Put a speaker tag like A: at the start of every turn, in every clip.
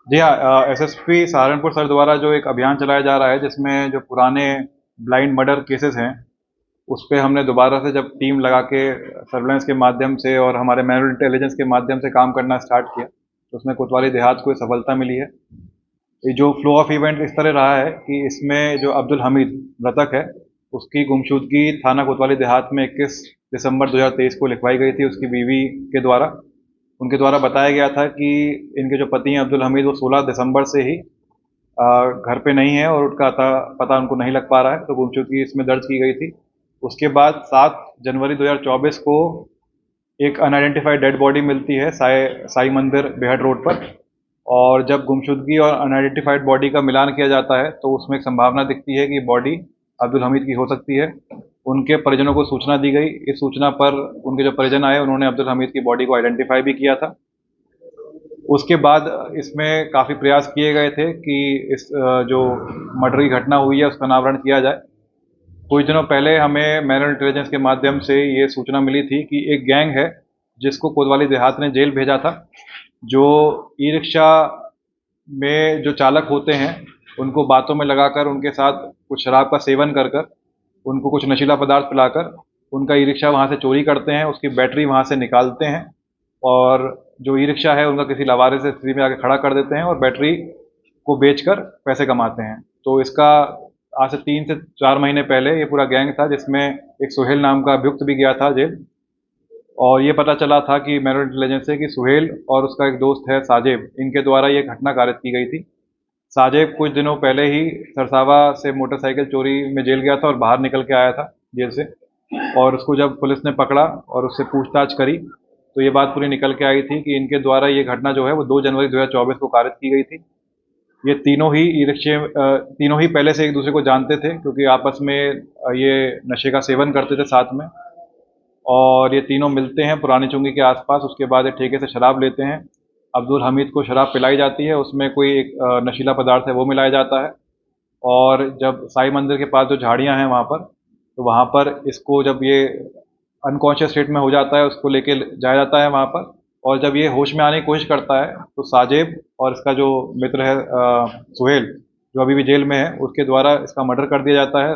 A: जी हाँ, SSP Saharanpur sir द्वारा जो एक अभियान चलाया जा रहा है जिसमें जो पुराने ब्लाइंड मर्डर केसेस हैं उस पे हमने दोबारा से जब टीम लगा के सर्वेलेंस के माध्यम से और हमारे मैनुअल इंटेलिजेंस के माध्यम से काम करना स्टार्ट किया तो उसमें कोतवाली देहात को सफलता मिली है। ये जो फ्लो ऑफ इवेंट इस तरह रहा है कि इसमें जो अब्दुल हमीद मृतक है उसकी गुमशुदगी थाना कोतवाली देहात में 21 दिसंबर 2023 को लिखवाई गई थी उसकी बीवी के द्वारा। उनके द्वारा बताया गया था कि इनके जो पति हैं अब्दुल हमीद वो 16 दिसंबर से ही घर पे नहीं है और उनका पता उनको नहीं लग पा रहा है तो गुमशुदगी इसमें दर्ज की गई थी। उसके बाद 7 जनवरी 2024 को एक अनआइडेंटिफाइड डेड बॉडी मिलती है साई साई मंदिर बेहट रोड पर। और जब गुमशुदगी और अनआइडेंटिफाइड बॉडी का मिलान किया जाता है तो उसमें एक संभावना दिखती है कि बॉडी अब्दुल हमीद की हो सकती है। उनके परिजनों को सूचना दी गई। इस सूचना पर उनके जो परिजन आए उन्होंने अब्दुल हमीद की बॉडी को आइडेंटिफाई भी किया था। उसके बाद इसमें काफ़ी प्रयास किए गए थे कि इस जो मर्डर की घटना हुई है उसका अनावरण किया जाए। कुछ दिनों पहले हमें मैनुअल इंटेलिजेंस के माध्यम से ये सूचना मिली थी कि एक गैंग है जिसको कोतवाली देहात ने जेल भेजा था, जो ई रिक्शा में जो चालक होते हैं उनको बातों में लगाकर उनके साथ कुछ शराब का सेवन कर कर उनको कुछ नशीला पदार्थ पिलाकर उनका ई रिक्शा वहाँ से चोरी करते हैं, उसकी बैटरी वहाँ से निकालते हैं और जो ई रिक्शा है उनका किसी लावारिस स्थिति में आके खड़ा कर देते हैं और बैटरी को बेचकर पैसे कमाते हैं। तो इसका आज से 3 से 4 महीने पहले ये पूरा गैंग था जिसमें एक सुहेल नाम का अभियुक्त भी गया था जेल। और ये पता चला था कि मैनुअल इंटेलिजेंस से कि सुहेल और उसका एक दोस्त है साजिब, इनके द्वारा ये घटना कारित की गई थी। साजिब कुछ दिनों पहले ही सरसावा से मोटरसाइकिल चोरी में जेल गया था और बाहर निकल के आया था जेल से। और उसको जब पुलिस ने पकड़ा और उससे पूछताछ करी तो ये बात पूरी निकल के आई थी कि इनके द्वारा ये घटना जो है वो 2 जनवरी 2024 को कारित की गई थी। ये तीनों ही ई रिक्शे तीनों ही पहले से एक दूसरे को जानते थे क्योंकि आपस में ये नशे का सेवन करते थे साथ में। और ये तीनों मिलते हैं पुरानी चुंगी के आसपास, उसके बाद एक ठेके से शराब लेते हैं। अब्दुल हमीद को शराब पिलाई जाती है, उसमें कोई एक नशीला पदार्थ है वो मिलाया जाता है। और जब साई मंदिर के पास जो झाड़ियाँ हैं वहाँ पर, तो वहाँ पर इसको जब ये अनकॉन्शियस स्टेट में हो जाता है उसको लेके जाया जाता है वहाँ पर। और जब ये होश में आने की कोशिश करता है तो साजिब और इसका जो मित्र है सुहेल, जो अभी भी जेल में है, उसके द्वारा इसका मर्डर कर दिया जाता है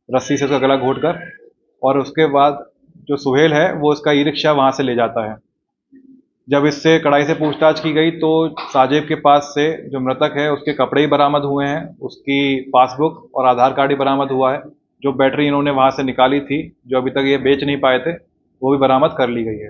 A: रस्सी से उसका गला घोट कर। और उसके बाद जो सुहेल है वो इसका ई रिक्शा वहाँ से ले जाता है। जब इससे कड़ाई से पूछताछ की गई तो साजिब के पास से जो मृतक है उसके कपड़े ही बरामद हुए हैं, उसकी पासबुक और आधार कार्ड ही बरामद हुआ है। जो बैटरी इन्होंने वहाँ से निकाली थी जो अभी तक ये बेच नहीं पाए थे वो भी बरामद कर ली गई है।